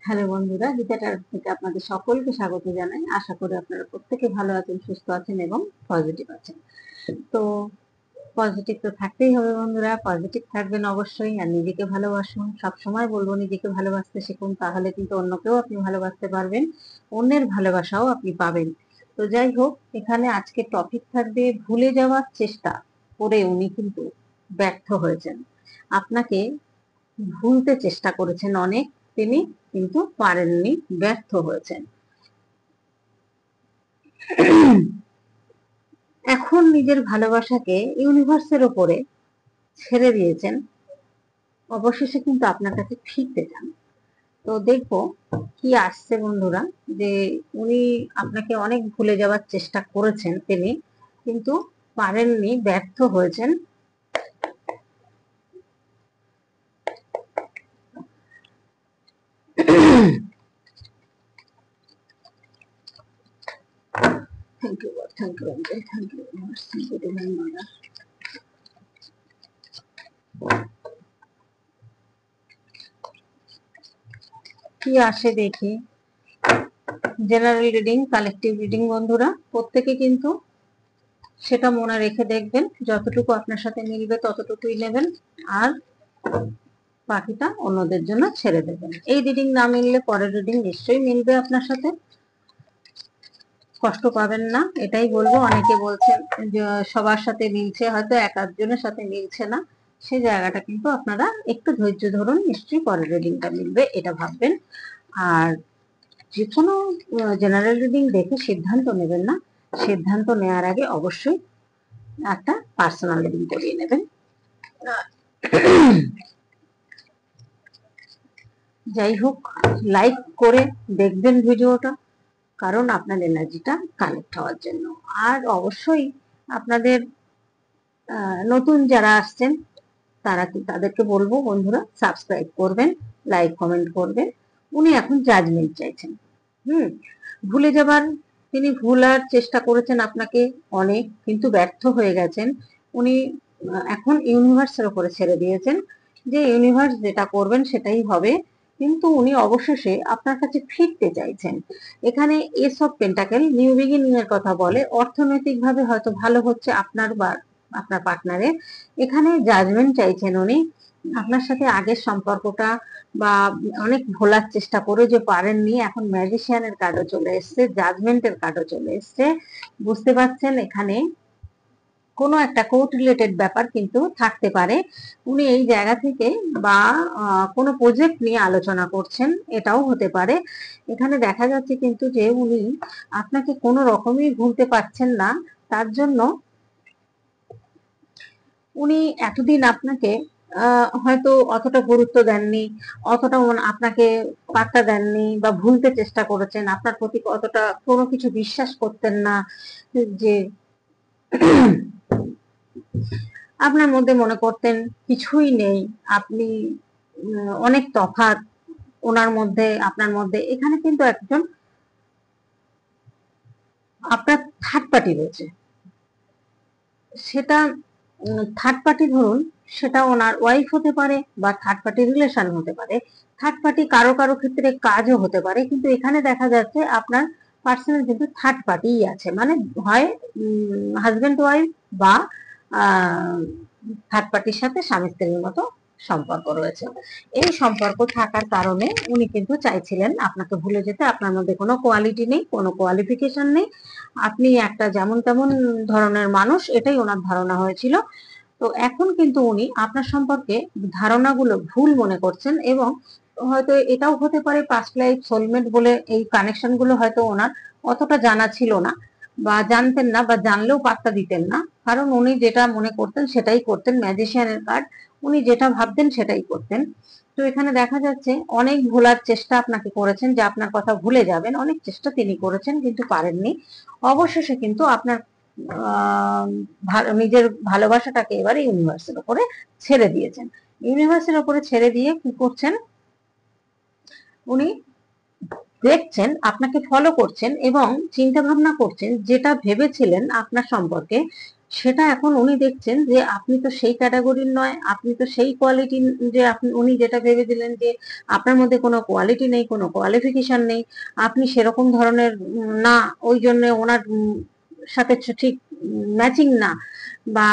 Hello বন্ধুরা, গীতা টারট থেকে আপনাদের সকলকে স্বাগত জানাই। আশা করি আপনারা প্রত্যেকে ভালো আছেন, সুস্থ আছেন এবং পজিটিভ আছেন। তো পজিটিভ তো থাকতেই হবে বন্ধুরা, পজিটিভ থাকবেন অবশ্যই। আর নিজেকে ভালোবাসুন, সবসময় বলবো নিজেকে ভালোবাসতে শিখুন, তাহলে কিন্তু অন্যকেও আপনি ভালোবাসতে পারবেন, অন্যের ভালোবাসাও আপনি পাবেন। তো যাই হোক, এখানে আজকে টপিক থাকবে ভুলে যাওয়ার চেষ্টা করে উনি কিন্তু ব্যর্থ হয়েছেন। আপনাকে ভুলতে চেষ্টা করেছেন অনেক, তিনি কিন্তু পারেননি, ব্যর্থ হয়েছেন। এখন নিজের ভালোবাসাকে ইউনিভার্সের উপরে ছেড়ে দিয়েছেন, অবশেষে কিন্তু আপনার কাছে ফিরতে চান। তো দেখবো কি আসছে বন্ধুরা, যে উনি আপনাকে অনেক ভুলে যাওয়ার চেষ্টা করেছেন, তিনি কিন্তু পারেননি, ব্যর্থ হয়েছেন। Thank you, thank you, thank you, thank you Divine Mother. কি আসে দেখি। জেনারেল রিডিং, কালেকটিভ রিডিং বন্ধুরা, প্রত্যেকে কিন্তু সেটা মনে রেখে দেখবেন, যতটুকু আপনার সাথে মিলবে ততটুকুই নেবেন, আর বাকিটা অন্যদের জন্য ছেড়ে দেবেন। এই রিডিং না মিললে পরের রিডিং নিশ্চয়ই মিলবে আপনার সাথে, কষ্ট পাবেন না, এটাই বলবো। অনেকে বলছেন যে সবার সাথে মিলছে, হয়তো এক আধজনের সাথে মিলছে না, সেই জায়গাটা কিন্তু আপনারা একটু ধৈর্য ধরুন, নিশ্চয়ই পরের রিডিংটা মিলবে, এটা ভাববেন। আর যে কোনো জেনারেল রিডিং দেখে সিদ্ধান্ত নেবেন না, সিদ্ধান্ত নেওয়ার আগে অবশ্যই একটা পার্সোনাল রিডিং করিয়ে নেবেন। যাই হোক, লাইক করে দেখবেন ভিডিওটা, কারণ আপনার এনার্জিটা কানেক্ট হওয়ার জন্য। আর অবশ্যই আপনাদের নতুন যারা আসছেন তাদেরকে বলবো বন্ধুরা, সাবস্ক্রাইব করবেন, লাইক কমেন্ট করবেন। উনি এখন জাজমেন্ট চাইছেন। ভুলে যাবার, তিনি ভুলার চেষ্টা করেছেন আপনাকে অনেক, কিন্তু ব্যর্থ হয়ে গেছেন। উনি এখন ইউনিভার্সের উপরে ছেড়ে দিয়েছেন, যে ইউনিভার্স যেটা করবেন সেটাই হবে, কিন্তু উনি অবশেষে আপনার কাছে ফিরতে চাইছেন। এখানে S of pentacle new beginning এর কথা বলে। অর্থনৈতিকভাবে হয়তো ভালো হচ্ছে আপনার বা আপনার পার্টনারের। এখানে জাজমেন্ট চাইছেন উনি। আপনার সাথে আগের সম্পর্কটা বা অনেক ভোলার চেষ্টা করে যে পারেননি, এখন ম্যাজিশিয়ানের কার্ডও চলে এসছে, জাজমেন্টের কার্ডও চলে এসছে। বুঝতে পারছেন, এখানে কোনো একটা কোর্ট রিলেটেড ব্যাপার কিন্তু থাকতে পারে। উনি এই জায়গা থেকে বা কোনো প্রজেক্ট নিয়ে আলোচনা করছেন, এটাও হতে পারে। এখানে দেখা যাচ্ছে কিন্তু যে উনি আপনাকে কোনো রকমই ভুলতে পারছেন না, তার জন্য উনি এতদিন আপনাকে হয়তো অতটা গুরুত্ব দেননি, অতটা আপনাকে পাত্তা দেননি, বা ভুলতে চেষ্টা করেছেন, আপনার প্রতি অতটা কোনো কিছু বিশ্বাস করতেন না, যে আপনার মধ্যে মনে করতেন কিছুই নেই, আপনি অনেক তফাৎ ওনার মধ্যে আপনার মধ্যে। এখানে কিন্তু একজন আপনার থার্ড পার্টি রয়েছে, সেটা থার্ড পার্টি ধরুন, সেটা ওনার ওয়াইফ হতে পারে বা থার্ড পার্টি রিলেশন হতে পারে, থার্ড পার্টি কারো কারো ক্ষেত্রে কাজও হতে পারে, কিন্তু এখানে দেখা যাচ্ছে আপনার পার্সোনাল কিন্তু থার্ড পার্টিই আছে, মানে হয় হাজবেন্ড ওয়াইফ বা থার্ড পার্টির সাথে স্বামী স্ত্রীর মতো সম্পর্ক রয়েছে। এই সম্পর্ক থাকার কারণে উনি কিন্তু চাইছিলেন আপনাকে ভুলে যেতে। আপনার মধ্যে কোনো কোয়ালিটি নেই, কোনো কোয়ালিফিকেশন নেই, আপনি একটা যেমন তেমন ধরনের মানুষ, এটাই ওনার ধারণা হয়েছিল। তো এখন কিন্তু উনি আপনার সম্পর্কে ধারণাগুলো ভুল মনে করছেন, এবং হয়তো এটাও হতে পারে পাস্ট লাইফ সোলমেট বলে এই কানেকশন গুলো হয়তো ওনার অতটা জানা ছিল না, বা জানতেন না, বা জানলেও পাত্তা দিতেন না, কারণ উনি যেটা মনে করতেন সেটাই করতেন। ম্যাজিশিয়ানের কার্ড, উনি যেটা ভাবতেন সেটাই করতেন। তো এখানে দেখা যাচ্ছে অনেক ভোলার চেষ্টা আপনাকে করেছেন, যে আপনার কথা ভুলে যাবেন, অনেক চেষ্টা তিনি করেছেন কিন্তু পারেননি। অবশেষে কিন্তু আপনার নিজের ভালোবাসাটাকে এবারে ইউনিভার্সের উপরে ছেড়ে দিয়েছেন। ইউনিভার্সের উপরে ছেড়ে দিয়ে কি করছেন, উনি দেখছেন, আপনাকে ফলো করছেন এবং চিন্তা ভাবনা করছেন, যেটা ভেবেছিলেন আপনার সম্পর্কে সেটা এখন উনি দেখছেন যে আপনি তো সেই ক্যাটাগরির নয়, আপনি তো সেই কোয়ালিটি, যে আপনি উনি যেটা ভেবে দিলেন যে আপনার মধ্যে কোনো কোয়ালিটি নেই, কোনো কোয়ালিফিকেশন নেই, আপনি সেরকম ধরনের না, ওই জন্য ওনার সাথে ঠিক ম্যাচিং না, বা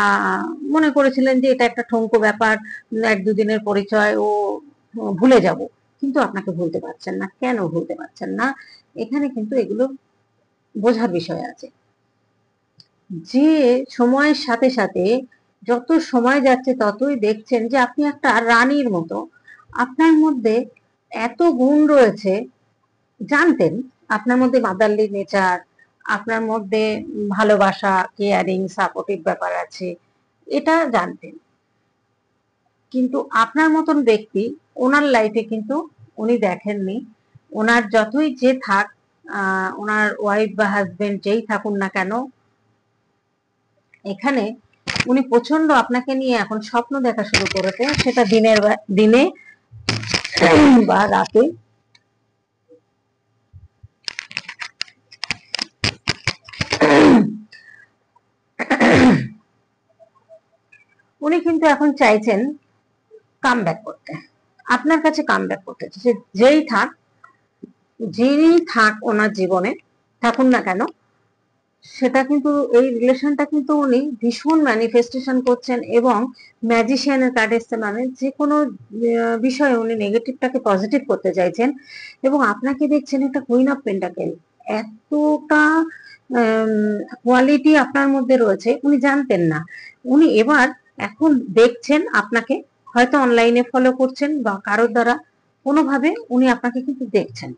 মনে করেছিলেন যে এটা একটা ঠুনকো ব্যাপার, এক দুদিনের পরিচয়, ও ভুলে যাব। কিন্তু আপনাকে ভুলতে পারছেন না। কেন ভুলতে পারছেন না? এখানে কিন্তু এগুলো বোঝার বিষয় আছে, যে সময়ের সাথে সাথে যত সময় যাচ্ছে ততই দেখছেন যে আপনি একটা রানীর মতো, আপনার মধ্যে এত গুণ রয়েছে। জানতেন আপনার মধ্যে মাদারলি নেচার, আপনার মধ্যে ভালোবাসা, কেয়ারিং, সাপোর্টিভ ব্যাপার আছে, এটা জানতেন। কিন্তু আপনার মতন ব্যক্তি ওনার লাইফে কিন্তু উনি দেখেননি। ওনার যতই যে থাক, ওনার ওয়াইফ বা হাজবেন্ড যেই থাকুন না কেন, এখানে উনি প্রচন্ড আপনাকে নিয়ে এখন স্বপ্ন দেখা শুরু করেছে, সেটা দিনে বা রাতে। উনি কিন্তু এখন চাইছেন কাম ব্যাক করতে, আপনার কাছে কাম ব্যাক করতে চাইছে। যেই থাক, যিনি থাক ওনার জীবনে থাকুন না কেন, সেটা কিন্তু এই রিলেশনটা কিন্তু উনি ভীষণ ম্যানিফেস্টেশন করছেন, এবং ম্যাজিশিয়ানের কার্ড এসছে, মানে যে কোনো বিষয়ে উনি নেগেটিভটাকে পজিটিভ করতে চাইছেন। এবং আপনাকে দেখছেন একটা কুইন অফ পেন্টাকেল, এতটা কোয়ালিটি আপনার মধ্যে রয়েছে উনি জানতেন না। উনি এবার এখন দেখছেন আপনাকে, হয়তো অনলাইনে ফলো করছেন বা কারোর দ্বারা কোনোভাবে উনি আপনাকে কিন্তু দেখছেন।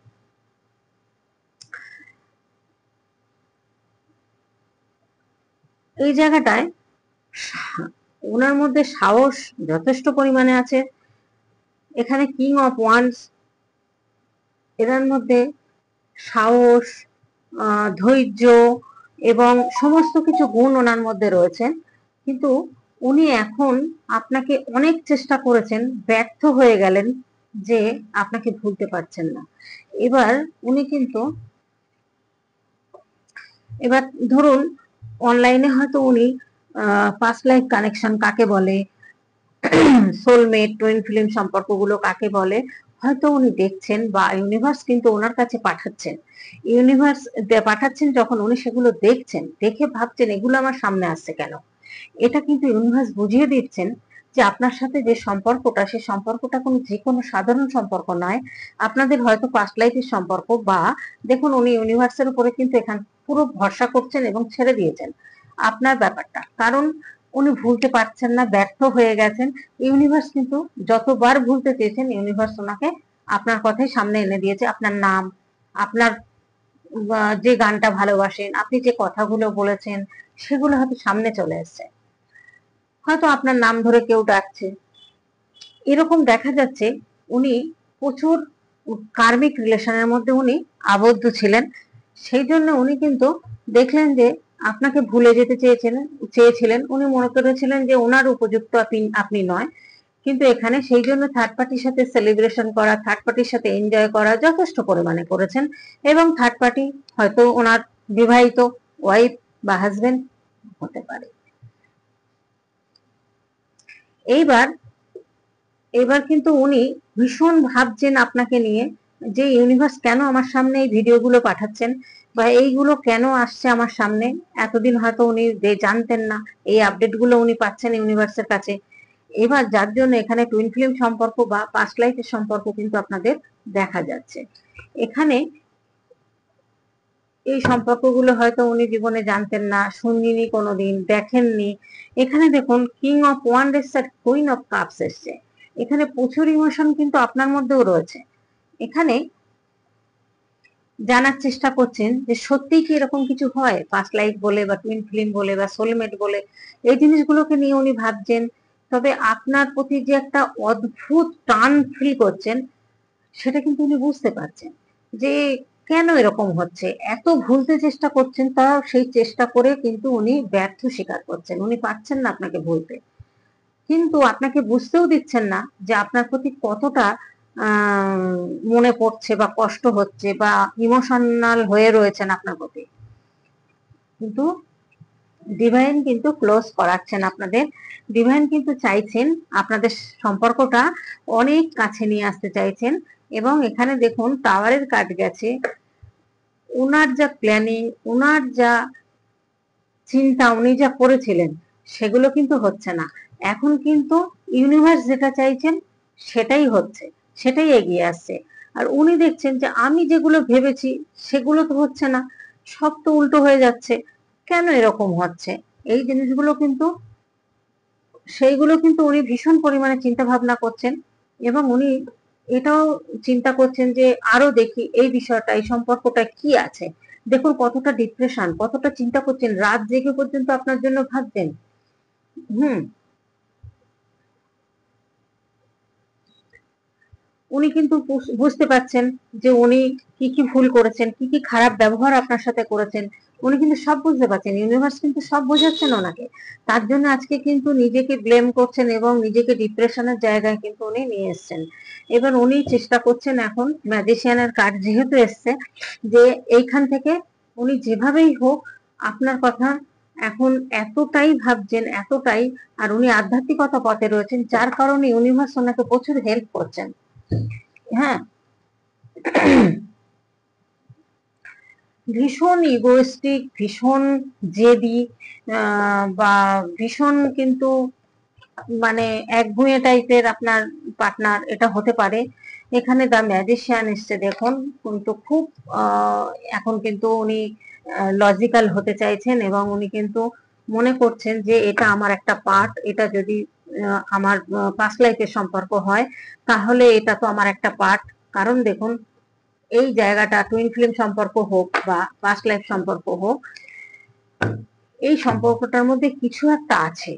এই জায়গাটায় ওনার মধ্যে সাহস যথেষ্ট পরিমাণে আছে। এখানে কিং অফ ওয়ান্স, এদের মধ্যে সাহস, ধৈর্য এবং সমস্ত কিছু গুণ ওনার মধ্যে রয়েছে। কিন্তু উনি এখন আপনাকে অনেক চেষ্টা করেছেন, ব্যর্থ হয়ে গেলেন, যে আপনাকে ভুলতে পারছেন না। এবার উনি কিন্তু, এবার ধরুন অনলাইনে হয়তো উনি পাস্ট লাইফ কানেকশন কাকে বলে, সোলমেট, টুইন ফিল্ম সম্পর্কগুলো কাকে বলে, হয়তো উনি দেখছেন, বা ইউনিভার্স কিন্তু ওনার কাছে পাঠাচ্ছেন। ইউনিভার্স পাঠাচ্ছেন যখন উনি সেগুলো দেখছেন, দেখে ভাবছেন এগুলো আমার সামনে আসছে কেন। এটা কিন্তু ইউনিভার্স বুঝিয়ে দিচ্ছেন যে আপনার সাথে যে সম্পর্কটা, সে সম্পর্কটা কোনো যে কোনো সাধারণ সম্পর্ক নয়। আপনাদের হয়তো পাস্ট লাইফের সম্পর্ক, বা দেখুন উনি ইউনিভার্সের উপরে কিন্তু এখান পুরো ভরসা করছেন এবং ছেড়ে দিয়েছেন আপনার ব্যাপারটা, কারণ উনি ভুলতে পারছেন না, ব্যর্থ হয়ে গেছেন। ইউনিভার্স কিন্তু যতবার ভুলতে চেয়েছেন, ইউনিভার্স ওনাকে আপনার কথাই সামনে এনে দিয়েছে। আপনার নাম, আপনার যে গানটা ভালোবাসেন, আপনি যে কথাগুলো বলেছেন, সেগুলো হয়তো সামনে চলে এসছে। হয়তো আপনার নাম ধরে কেউ ডাকছে, এরকম দেখা যাচ্ছে। উনি প্রচুর কার্মিক রিলেশনের মধ্যে উনি আবদ্ধ ছিলেন। সেই জন্য উনি কিন্তু দেখলেন যে আপনাকে ভুলে যেতে চেয়েছিলেন। উনি মনে করেছিলেন যে ওনার উপযুক্ত আপনি নয়। কিন্তু এখানে সেই জন্য থার্ড পার্টির সাথে সেলিব্রেশন করা, থার্ড পার্টির সাথে এনজয় করা যথেষ্ট পরিমাণে করেছেন। এবং থার্ড পার্টি হয়তো ওনার বিবাহিত ওয়াইফ বা হাজবেন্ড হতে পারে। এইবার এবার কিন্তু উনি ভীষণ ভাবছেন আপনাকে নিয়ে, যে ইউনিভার্স কেন আমার সামনে এই ভিডিওগুলো পাঠাচ্ছেন, বা এইগুলো কেন আসছে আমার সামনে। এতদিন হয়তো উনি জানতেন না, এই আপডেটগুলো উনি পাচ্ছেন ইউনিভার্সের কাছে। এবার যার জন্য এখানে টুইন ফ্লেম সম্পর্ক বা পাস্ট লাইফের সম্পর্ক কিন্তু আপনাদের দেখা যাচ্ছে। এখানে এই সম্পর্কগুলো হয়তো উনি জীবনে জানতেন না, শুনিনি, কোনোদিন দেখেননি। এখানে দেখুন কিং অফ ওয়ান্ড এসছে, কুইন অফ কাপস এসছে। এখানে প্রচুর ইমোশন কিন্তু আপনার মধ্যেও রয়েছে। এখানে জানার চেষ্টা করছেন যে সত্যিই কি এরকম কিছু হয়, পাস্ট লাইফ বলে বা টুইন ফিল্ম বলে বা সোলমেট বলে, এই জিনিসগুলোকে নিয়ে উনি ভাবছেন। তবে আপনার প্রতি যে একটা অদ্ভুত টান ফিল করছেন, সেটা কিন্তু উনি বুঝতে পারছেন যে কেন এরকম হচ্ছে। এত ভুলতে চেষ্টা করছেন, তাও সেই চেষ্টা করে কিন্তু উনি ব্যর্থ স্বীকার করছেন, উনি পারছেন না আপনাকে ভুলতে। কিন্তু আপনাকে বুঝতেও দিচ্ছেন না যে আপনার প্রতি কতটা মনে পড়ছে বা কষ্ট হচ্ছে বা ইমোশনাল হয়ে রয়েছেন আপনার প্রতি। কিন্তু ডিভাইন কিন্তু ক্লোজ করাচ্ছেন আপনাদের। ডিভাইন কিন্তু চাইছেন আপনাদের সম্পর্কটা অনেক কাছে নিয়ে আসতে চাইছেন। এবং এখানে দেখুন টাওয়ারের কার্ড গেছে। ওনার যা প্ল্যানিং, ওনার যা চিন্তা, উনি যা করেছিলেন সেগুলো কিন্তু হচ্ছে না। এখন কিন্তু ইউনিভার্স যেটা চাইছেন সেটাই হচ্ছে, সেটাই এগিয়ে আসছে। আর উনি দেখছেন যে আমি যেগুলো ভেবেছি সেগুলো তো হচ্ছে না, সব তো উল্টো হয়ে যাচ্ছে, কেন এরকম হচ্ছে? এই জিনিসগুলো কিন্তু, সেইগুলো কিন্তু উনি ভীষণ পরিমাণে চিন্তা ভাবনা করছেন। এবং উনি এটাও চিন্তা করছেন যে আরো দেখি এই বিষয়টা, এই সম্পর্কটা কি আছে। দেখুন কতটা ডিপ্রেশন, কতটা চিন্তা করছেন, রাত জেগে পর্যন্ত আপনার জন্য ভাবছেন। হুম, উনি কিন্তু বুঝতে পারছেন যে উনি কি কি ভুল করেছেন, কি কি খারাপ ব্যবহার আপনার সাথে করেছেন। উনি কিন্তু সব বুঝতে পারছেন, ইউনিভার্স কিন্তু সব বোঝাচ্ছেন ওনাকে। তার জন্য আজকে কিন্তু নিজেকে ব্লেম করছেন এবং নিজেকে ডিপ্রেশনের জায়গায় কিন্তু উনি নিয়ে এসছেন। এবার উনি চেষ্টা করছেন, এখন ম্যাজিশিয়ানের কার্ড যেহেতু এসছে, যে এইখান থেকে উনি যেভাবেই হোক আপনার কথা এখন এতটাই ভাবছেন, এতটাই। আর উনি আধ্যাত্মিকতা পথে রয়েছেন, যার কারণে ইউনিভার্স ওনাকে প্রচুর হেল্প করছেন। হ্যাঁ, ভীষণ ইগোইস্টিক, ভীষণ জেদি, বা ভীষণ কিন্তু মানে একগুঁয়ে টাইপের আপনার পার্টনার এটা হতে পারে। এখানে দ্য ম্যাজিশিয়ান এসছে দেখুন, কিন্তু খুব এখন কিন্তু উনি লজিক্যাল হতে চাইছেন এবং উনি কিন্তু মনে করছেন যে এটা আমার একটা পার্ট, এটা যদি আমার পাস্ট লাইফের সম্পর্ক হয় তাহলে এটা তো আমার একটা পার্ট। কারণ দেখুন এই জায়গাটা টুইন ফ্লেম সম্পর্ক হোক বা পাস্ট লাইফ সম্পর্ক হোক, এই সম্পর্কটার মধ্যে কিছু একটা আছে।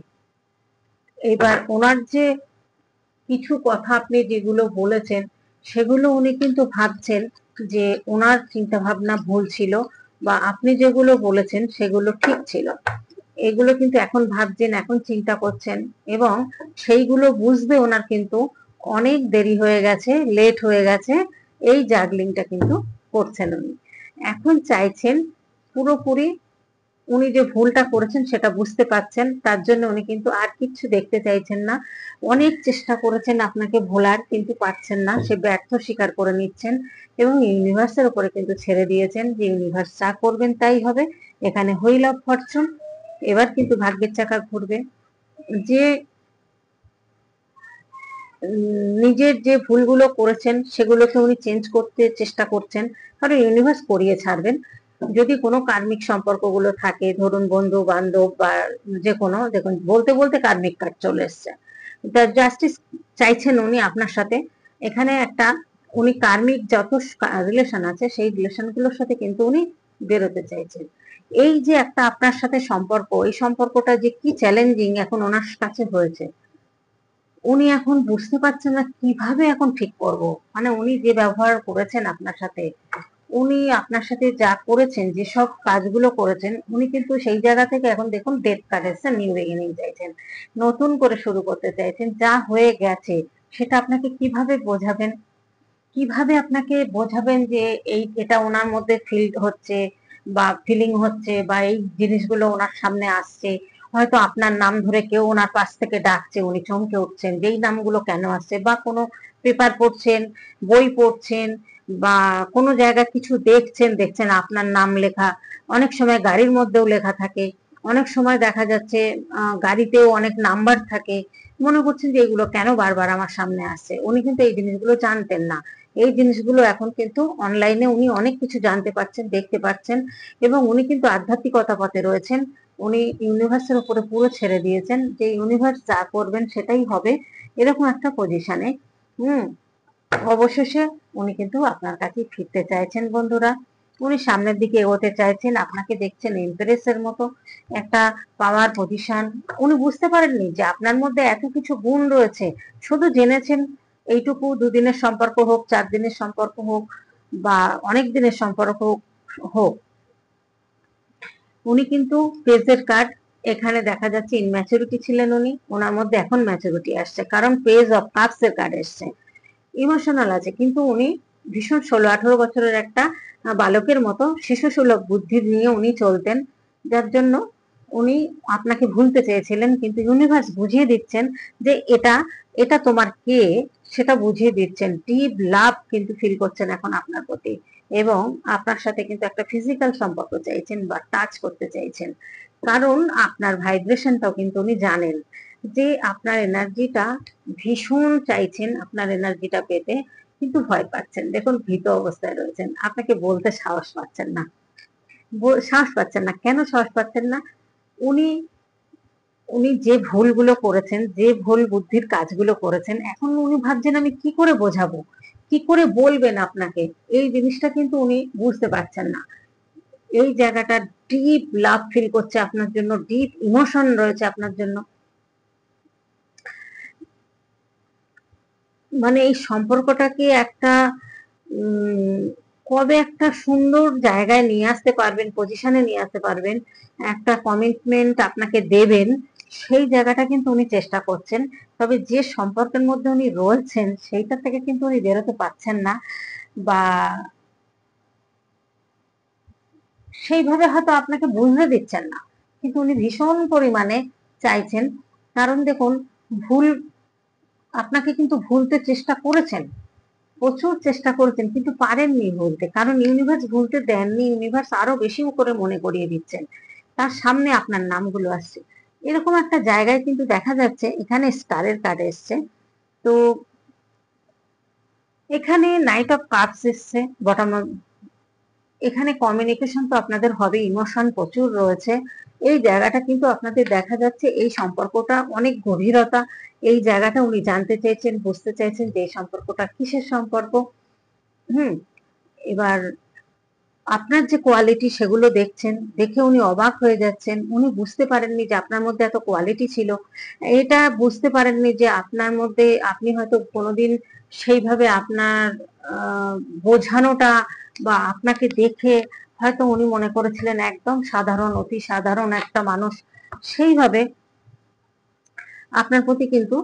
এবার ওনার যে কিছু কথা আপনি যেগুলো বলেছেন সেগুলো উনি কিন্তু ভাবছেন যে ওনার চিন্তা ভাবনা ভুল ছিল, বা আপনি যেগুলো বলেছেন সেগুলো ঠিক ছিল। এগুলো কিন্তু এখন ভাবছেন, এখন চিন্তা করছেন, এবং সেইগুলো বুঝতে ওনার কিন্তু অনেক দেরি হয়ে গেছে, লেট হয়ে গেছে। এই জাগলিংটা কিন্তু করছেন উনি। এখন চাইছেন পুরোপুরি, উনি যে ভুলটা করেছেন সেটা বুঝতে পারছেন, তার জন্য উনি কিন্তু আর কিচ্ছু দেখতে চাইছেন না। অনেক চেষ্টা করেছেন আপনাকে ভোলার, কিন্তু পারছেন না, সে ব্যর্থ স্বীকার করে নিচ্ছেন এবং ইউনিভার্সের উপরে কিন্তু ছেড়ে দিয়েছেন যে ইউনিভার্স যা করবেন তাই হবে। এখানে হুইল অফ ফরচুন, এবার কিন্তু ভাগ্যের চাকা ঘুরবে। যে নিজের যে ভুলগুলো করেছেন সেগুলোকে উনি চেঞ্জ করতে চেষ্টা করছেন, কারণ ইউনিভার্স করিয়ে ছাড়বেন। যদি কোনো কার্মিক সম্পর্কগুলো থাকে, ধরুন বন্ধু বান্ধব বা যে কোনো, দেখুন বলতে বলতে কার্মিক কার্ড চলে এসছে, জাস্টিস চাইছেন উনি আপনার সাথে। এখানে একটা উনি কার্মিক যত রিলেশন আছে সেই রিলেশনগুলোর সাথে কিন্তু উনি বেরোতে চাইছেন। এই যে একটা আপনার সাথে সম্পর্ক, এই সম্পর্কটা যে কি চ্যালেঞ্জিং এখন ওনার কাছে হয়েছে, উনি এখন বুঝতে পারছেন না কিভাবে এখন ঠিক করব। মানে উনি যে ব্যবহার করেছেন আপনার সাথে, উনি আপনার সাথে যা করেছেন, যেসব কাজগুলো করেছেন, উনি কিন্তু সেই জায়গা থেকে এখন দেখুন ডেথ কার্ড এসেছে, নিউ বিগিনিং চাইছেন, নতুন করে শুরু করতে চাইছেন। যা হয়ে গেছে সেটা আপনাকে কিভাবে বোঝাবেন, কিভাবে আপনাকে বোঝাবেন যে এই এটা ওনার মধ্যে ফিল হচ্ছে বা ফিলিং হচ্ছে, বা এই জিনিসগুলো ওনার সামনে আসছে। হয়তো আপনার নাম ধরে কেউ ওনার পাশ থেকে ডাকছে, উনি চমকে উঠছেন যেই নামগুলো কেন আসছে, বা কোনো পেপার পড়ছেন, বই পড়ছেন, বা কোনো জায়গায় কিছু দেখছেন, দেখছেন আপনার নাম লেখা, অনেক সময় গাড়ির মধ্যেও লেখা থাকে, অনেক সময় দেখা যাচ্ছে গাড়িতেও অনেক নাম্বার থাকে। মনে করছেন যে এগুলো কেন বারবার আমার সামনে আসছে। উনি কিন্তু এই জিনিসগুলো জানতেন না, এই জিনিসগুলো এখন কিন্তু অনলাইনে উনি অনেক কিছু জানতে পারছেন, দেখতে পাচ্ছেন। এবং উনি কিন্তু আধ্যাত্মিকতা পথে রয়েছেন, উনি ইউনিভার্সের উপরে পুরো ছেড়ে দিয়েছেন যে ইউনিভার্স যা করবেন সেটাই হবে, এরকম একটা পজিশনে। হুম, অবশেষে উনি কিন্তু আপনার কাছে ফিরতে চাইছেন বন্ধুরা। উনি সামনের দিকে এগোতে চাইছেন, আপনাকে দেখছেন এমপ্রেসের মতো একটা পাওয়ার পজিশন। উনি বুঝতে পারেননি যে আপনার মধ্যে এত কিছু গুণ রয়েছে, শুধু জেনেছেন এইটুকু, দুদিনের সম্পর্ক হোক, 4 দিনের সম্পর্ক হোক, বা অনেক দিনের সম্পর্ক হোক। উনি কিন্তু পেজের কার্ড, এখানে দেখা যাচ্ছে ইনম্যাচুরিটি ছিলেন উনি, ওনার মধ্যে এখন ম্যাচুরিটি আসছে, কারণ পেজ অফ কাপস এর কার্ড এসছে। ইমোশনাল আছে, কিন্তু উনি ভীষণ 16-18 বছরের একটা বালকের মতো শিশু সুলভ বুদ্ধি নিয়ে উনি চলতেন, যার জন্য উনি আপনাকে ভুলতে চেয়েছিলেন, কিন্তু ইউনিভার্স বুঝিয়ে দিচ্ছেন যে এটা এটা তোমার কে সেটা বুঝিয়ে দিচ্ছেন। ডিপ লাভ কিন্তু ফিল করছেন এখন আপনার প্রতি, এবং আপনার সাথে কিন্তু একটা ফিজিক্যাল সম্পর্ক চাইছেন বা টাচ করতে চাইছেন, কারণ আপনার ভাইব্রেশনটাও কিন্তু উনি জানেন যে আপনার এনার্জিটা ভীষণ চাইছেন, আপনার এনার্জিটা পেতে, কিন্তু ভয় পাচ্ছেন। দেখুন, ভীত অবস্থায় রয়েছেন, আপনাকে বলতে সাহস পাচ্ছেন না। সাহস পাচ্ছেন না, কেন সাহস পাচ্ছেন না? উনি উনি যে ভুলগুলো করেছেন, যে ভুল বুদ্ধির কাজগুলো করেছেন, এখন উনি ভাবছেন আমি কি করে বোঝাবো, কি করে বলবেন আপনাকে, এই জিনিসটা কিন্তু উনি বুঝতে পারছেন না। এই জায়গাটা ডিপ লাভ ফিল করছে আপনার জন্য, ডিপ ইমোশন রয়েছে আপনার জন্য। মানে এই সম্পর্কটাকে একটা কবে একটা সুন্দর জায়গায় নিয়ে আসতে পারবেন, পজিশনে নিয়ে আসতে পারবেন, একটা কমিটমেন্ট আপনাকে দেবেন, সেই জায়গাটা কিন্তু উনি চেষ্টা করছেন। তবে যে সম্পর্কের মধ্যে উনি রয়েছেন সেইটা থেকে কিন্তু উনি বেরোতে পারছেন না, বা সেইভাবে হয়তো আপনাকে বুঝতে দিচ্ছেন না, কিন্তু উনি ভীষণ পরিমাণে চাইছেন। কারণ দেখুন, ভুল আপনাকে কিন্তু ভুলতে চেষ্টা করেছেন, প্রচুর চেষ্টা করেছেন, কিন্তু পারেননি ভুলতে, কারণ ইউনিভার্স ভুলতে দেননি। ইউনিভার্স আরো বেশি করে মনে করিয়ে দিচ্ছেন, তার সামনে আপনার নামগুলো আসছে। এরকম একটা জায়গায় কিন্তু দেখা যাচ্ছে এখানে স্টারের কার্ড এসছে। তো এখানে নাইট অফ কাপস এসছে বটম। এখানে কমিউনিকেশন তো আপনাদের হবে, ইমোশন প্রচুর রয়েছে। এই জায়গাটা কিন্তু আপনাদের দেখা যাচ্ছে, এই সম্পর্কটা অনেক গভীরতা। এই জায়গাটা উনি জানতে চেয়েছেন, বুঝতে চাইছেন যে এই সম্পর্কটা কিসের সম্পর্ক। হুম। এবার আপনার যে কোয়ালিটি সেগুলো দেখছেন, দেখে উনি অবাক হয়ে যাচ্ছেন। উনি বুঝতে পারেননি যে আপনার মধ্যে এত কোয়ালিটি ছিল, এটা বুঝতে পারেননি যে আপনার মধ্যে, আপনি হয়তো কোনোদিন সেইভাবে আপনার আহ, বোঝানোটা বা আপনাকে দেখে হয়তো উনি মনে করেছিলেন একদম সাধারণ, অতি সাধারণ একটা মানুষ, সেইভাবে আপনার প্রতি কিন্তু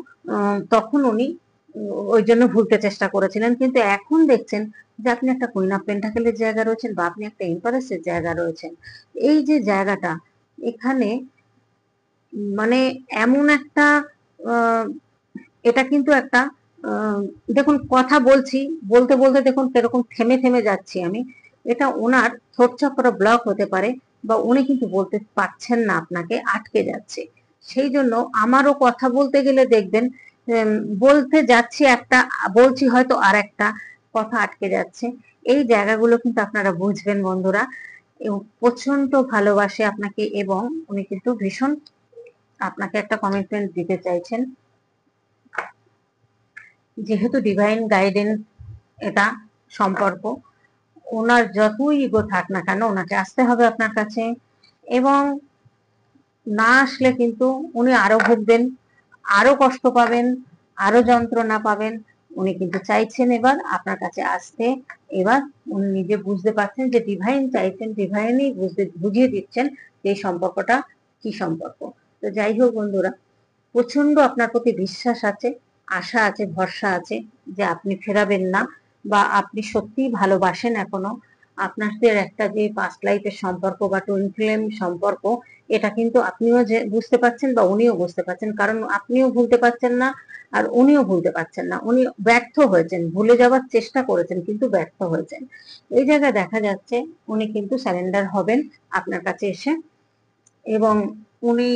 তখন উনি ওই জন্য ভুলতে চেষ্টা করেছিলেন। কিন্তু এখন দেখছেন যে আপনি একটা কুইন অফ পেন্টাকেলের জায়গা রয়েছেন, বা আপনি একটা এম্পারেসের জায়গা রয়েছেন। এই যে জায়গাটা, এখানে মানে এমন একটা আহ, এটা কিন্তু একটা আহ, দেখুন, কথা বলছি, বলতে বলতে দেখুন কিরকম থেমে থেমে যাচ্ছি আমি। এটা ওনার থ্রোট চক্র ব্লক হতে পারে, বা উনি কিন্তু বলতে পারছেন না, আপনাকে আটকে যাচ্ছে। সেই জন্য আমারও কথা বলতে গেলে দেখবেন, উম, বলতে যাচ্ছি একটা, বলছি হয়তো আর একটা, কথা আটকে যাচ্ছে। এই জায়গাগুলো কিন্তু আপনারা বুঝবেন বন্ধুরা। এবং প্রচন্ড ভালোবাসে আপনাকে, এবং উনি কিন্তু ভীষণ আপনাকে একটা কমিটমেন্ট দিতে চাইছেন। যেহেতু ডিভাইন গাইডেন্স এটা সম্পর্ক, ওনার যতই ইগো থাক না কেন, ওনাকে আসতে হবে আপনার কাছে। এবং না আসলে কিন্তু উনি আরো ভুগবেন, আরো কষ্ট পাবেন, আরো যন্ত্রণা পাবেন। উনি কিন্তু চাইছেন এবার আপনার কাছে আসতে। এবার উনি নিজে বুঝতে পারছেন যে ডিভাইন চাইছেন, ডিভাইনই বুঝিয়ে দিচ্ছেন যে এই সম্পর্কটা কি সম্পর্ক। তো যাই হোক বন্ধুরা, প্রচন্ড আপনার প্রতি বিশ্বাস আছে, আশা আছে, ভরসা আছে যে আপনি ফেরাবেন না, বা আপনি সত্যিই ভালোবাসেন এখনো। আপনাদের একটা যে পাস্ট লাইফের সম্পর্ক বা টুইন ফ্লেম সম্পর্ক, এটা কিন্তু আপনিও যে বুঝতে পারছেন, বা উনিও বুঝতে পারছেন, কারণ আপনিও ভুলতে পারছেন না, আর উনিও ভুলতে পারছেন না। উনি ব্যর্থ হয়েছেন, ভুলে যাওয়ার চেষ্টা করেছেন কিন্তু ব্যর্থ হয়েছেন। এই জায়গায় দেখা যাচ্ছে উনি কিন্তু সারেন্ডার হবেন আপনার কাছে এসে। এবং উনি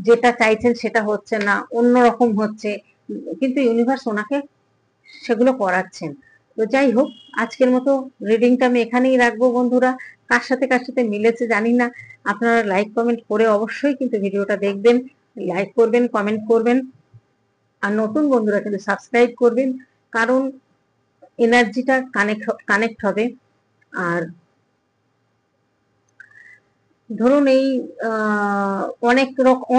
যেটা চাইছেন সেটা হচ্ছে না, অন্যরকম হচ্ছে, কিন্তু ইউনিভার্স ওনাকে সেগুলো করাচ্ছেন। তো যাই হোক, আজকের মতো রিডিংটা আমি এখানেই রাখবো বন্ধুরা। কার সাথে মিলেছে জানি না। আপনারা লাইক কমেন্ট করে অবশ্যই কিন্তু ভিডিওটা দেখবেন, লাইক করবেন, কমেন্ট করবেন, আর নতুন বন্ধুরা কিন্তু সাবস্ক্রাইব করবেন, কারণ এনার্জিটা কানেক্ট হবে। আর ধরুন এই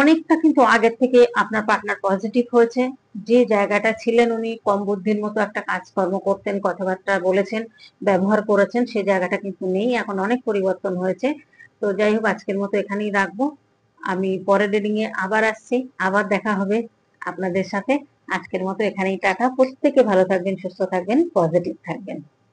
অনেকটা কিন্তু আগের থেকে আপনার পার্টনার পজিটিভ হয়েছে। যে জায়গাটা ছিলেন, উনি কম বুদ্ধির মতো একটা কাজকর্ম করতেন, কথাবার্তা বলেছেন, ব্যবহার করেছেন, সেই জায়গাটা কিন্তু নেই, এখন অনেক পরিবর্তন হয়েছে। তো যাই হোক, আজকের মতো এখানেই রাখবো। আমি পরের রিডিং এ আবার আসছি, আবার দেখা হবে আপনাদের সাথে। আজকের মতো এখানেই টাটা। প্রত্যেকে ভালো থাকবেন, সুস্থ থাকবেন, পজিটিভ থাকবেন।